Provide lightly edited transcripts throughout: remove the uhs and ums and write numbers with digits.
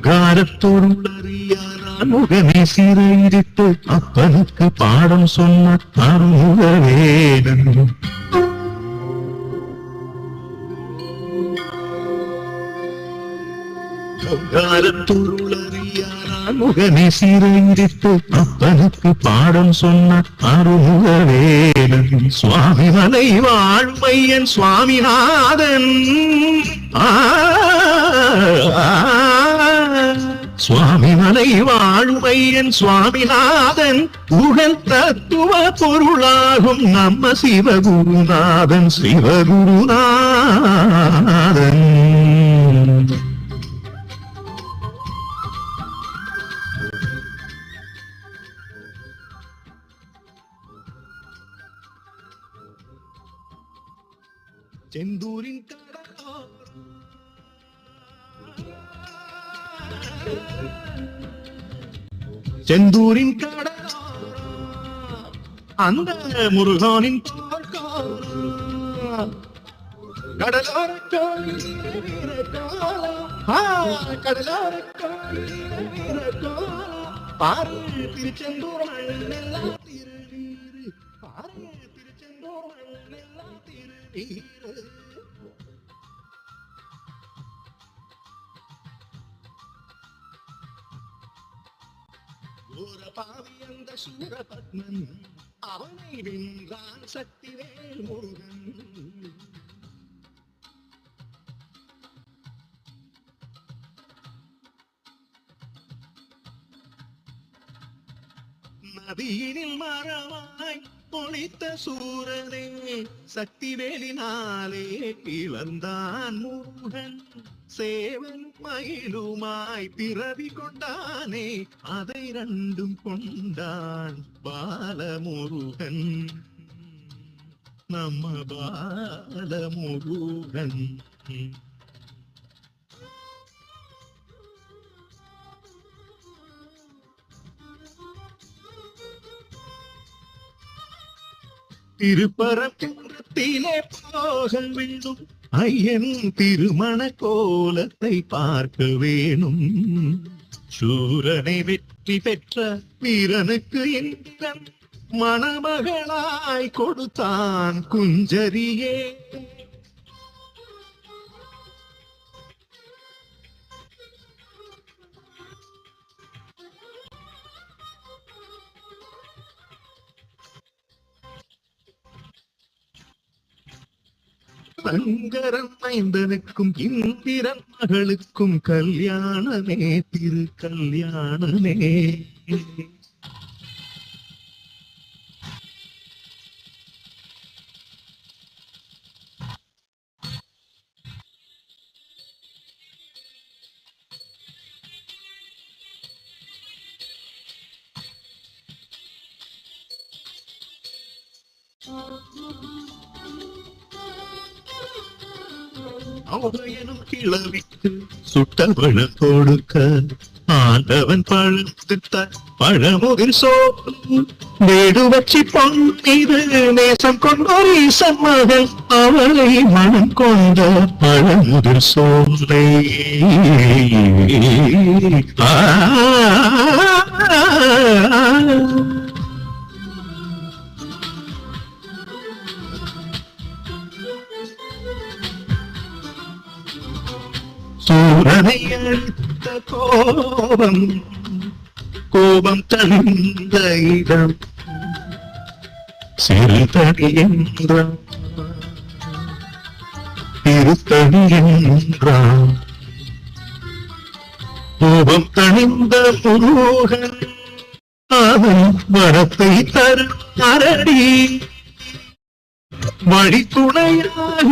காரத்தொருளறியார் முகமே சிறையிட்டு அப்பனுக்கு பாடம் சொன்ன அருமுக வேடன். முகமே சீரையிட்டு அப்பனுக்கு பாடம் சொன்ன அருமுக வேடன். சுவாமி மலை வாழ்மையன் சுவாமிநாதன். சுவாமி மலை வாழ்மையன் சுவாமிநாதன் புகழ் தத்துவ பொருளாகும் நம்ம சிவகுருநாதன் சிவகுருநாதன். செந்தூரின் செந்தூரின் அந்த முருகனின் கடலோர கடலோர பாரு திருச்செந்தூர் எல்லாம் திருநீரு. பாரு திருச்செந்தூர் எல்லாம் திருநீரு. பாவி அந்த சூரபத்மன் அவனை வென்றான் சக்திவேல் முருகன். நதியினில் மரமாய் பொழித்த சூரனே சக்திவேலினாலே பிளந்தான் முருகன். சேவன் மயிலுமாய் பிறவி கொண்டானே அதை ரெண்டும் கொண்டான் பாலமுருகன். நம்ம பாலமுருகன். திருப்பரங்குன்றத்திலே போக வேண்டும் ஐயன் திருமண கோலத்தை பார்க்க வேணும். சூரனை வெற்றி பெற்ற வீரனுக்கு இந்திரன் மணமகளாய் கொடுத்தான் குஞ்சரியே. சங்கரன் மைந்தனுக்கும் இந்திரன் மகளுக்கும் கல்யாணமே திரு கல்யாணமே. அவனும் கிளவிக்கு சுட்டவள கொடுக்க ஆண்டவன் பழுத்த பழமுதிர் சோறு வேடு வச்சி பொன்னிது நேசம் கொண்டோர் ஈசன் மகள் அவளை மனம் கொண்ட பழமுதிர் சோலை. சூரனை அழித்த கோபம் கோபம் தணிந்த இடம் சிறுதடி என்றான் திருத்தடி என்றான். கோபம் தணிந்த முருகன் அவன் வரத்தை தரும் அரடி வழி துணையாக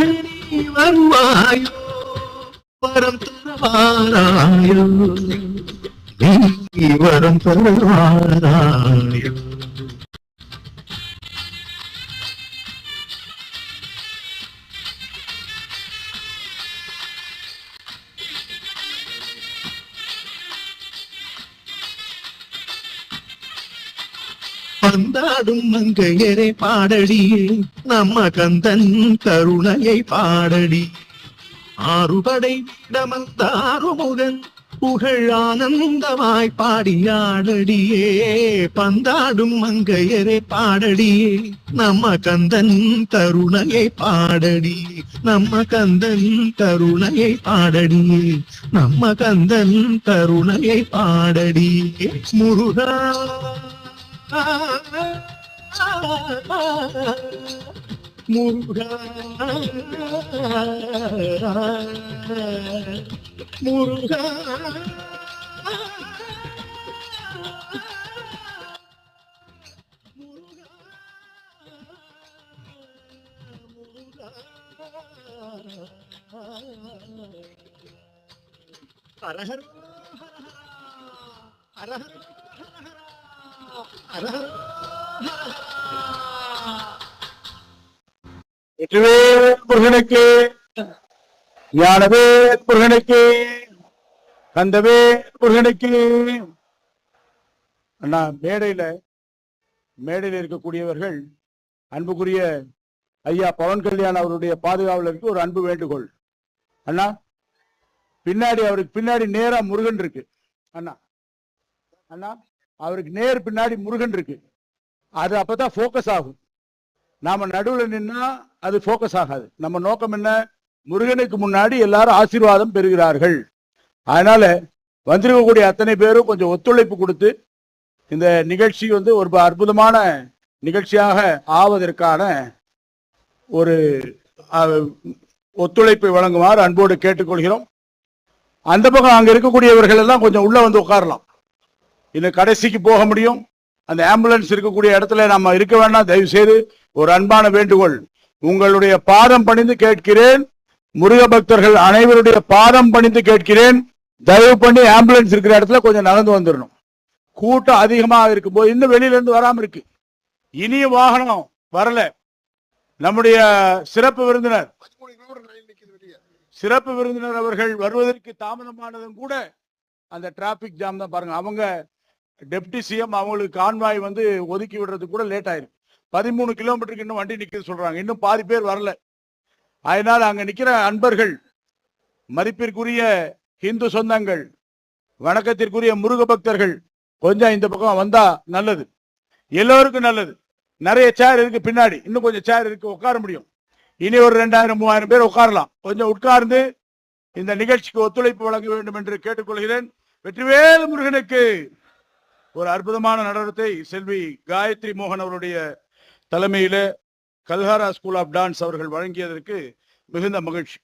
நீ வருவாயோ வரம் தருவாராயோ நீ வரம் தருவாராயோ. பந்தாடும் மங்கையரை பாடடியே நம்ம கந்தன் கருணையை பாடடி. ஆறுபடை விடமந்தாறுமுகன் புகழ் ஆனந்தமாய் பாடியாடடியே பந்தாடும் மங்கையரே பாடடியே நம்ம கந்தன் கருணையை பாடடி நம்ம கந்தன் கருணையை பாடடியே நம்ம கந்தன் கருணையை பாடடி முருகா முருகா முருகா ஹரஹர ஹரஹர ஹரஹர முருகனுக்கு ஞானவே முருகனுக்கு கந்தவே முருகனுக்கு. அண்ணா மேடையில் இருக்கக்கூடியவர்கள் அன்புக்குரிய ஐயா பவன் கல்யாண் அவருடைய பாதுகாவலருக்கு ஒரு அன்பு வேண்டுகோள். அண்ணா அவருக்கு பின்னாடி நேரா முருகன் இருக்கு. அண்ணா அவருக்கு நேர் பின்னாடி முருகன் இருக்கு. அது அப்பதான் போக்கஸ் ஆகும். நாம நடுவில் நின்னா அது போக்கஸ் ஆகாது. நம்ம நோக்கம் என்ன? முருகனுக்கு முன்னாடி எல்லாரும் ஆசீர்வாதம் பெறுகிறார்கள். அதனால வந்திருக்கக்கூடிய அத்தனை பேரும் கொஞ்சம் ஒத்துழைப்பு கொடுத்து இந்த நிகழ்ச்சி ஒரு அற்புதமான நிகழ்ச்சியாக ஆவதற்கான ஒரு ஒத்துழைப்பை வழங்குமாறு அன்போடு கேட்டுக்கொள்கிறோம். அந்த பக்கம் அங்க இருக்கக்கூடியவர்கள் எல்லாம் கொஞ்சம் உள்ள வந்து உட்காரலாம். இன்னும் கடைசிக்கு போக முடியும். அந்த ஆம்புலன்ஸ் இருக்கக்கூடிய இடத்துல நம்ம இருக்க வேண்டாம். தயவு செய்து ஒரு அன்பான வேண்டுகோள், உங்களுடைய பாதம் பணிந்து கேட்கிறேன். முருக பக்தர்கள் அனைவருடைய பாதம் பணிந்து கேட்கிறேன். தயவு பண்ணி ஆம்புலன்ஸ் இருக்கிற இடத்துல கொஞ்சம் நகர்ந்து வந்துடணும். கூட்டம் அதிகமாக இருக்கும்போது இன்னும் வெளியில இருந்து வராம இருக்கு. இனிய வாகனம் வரல. நம்முடைய சிறப்பு விருந்தினர் அவர்கள் வருவதற்கு தாமதமானதும் கூட அந்த டிராபிக் ஜாம் தான். பாருங்க, அவங்க டெப்டி சிஎம் அவங்களுக்கு கான்வாய் ஒதுக்கி விடுறதுக்கு கூட லேட் ஆயிருக்கு. 13 கிலோமீட்டருக்கு இன்னும் வண்டி நிக்குது சொல்றாங்க. இன்னும் பாதி பேர் வரல. அதனால அங்க நிக்கிற அன்பர்கள், மதிப்பிற்குரிய இந்து சொந்தங்கள், வணக்கத்திற்குரிய முருக பக்தர்கள் கொஞ்சம் இந்த பக்கம் வந்தா நல்லது. எல்லோருக்கும் நல்லது. நிறைய சேர் இருக்கு பின்னாடி, இன்னும் கொஞ்சம் சேர் இருக்கு, உட்கார முடியும். இனி ஒரு 2000-3000 பேர் உட்காரலாம். கொஞ்சம் உட்கார்ந்து இந்த நிகழ்ச்சிக்கு ஒத்துழைப்பு வழங்க வேண்டும் என்று கேட்டுக்கொள்கிறேன். வெற்றிவேல் முருகனுக்கு. ஒரு அற்புதமான நடனத்தை செல்வி காயத்ரி மோகன் அவருடைய தலைமையில கல்ஹாரா ஸ்கூல் ஆஃப் டான்ஸ் அவர்கள் வழங்கியதற்கு மிகுந்த மகிழ்ச்சி.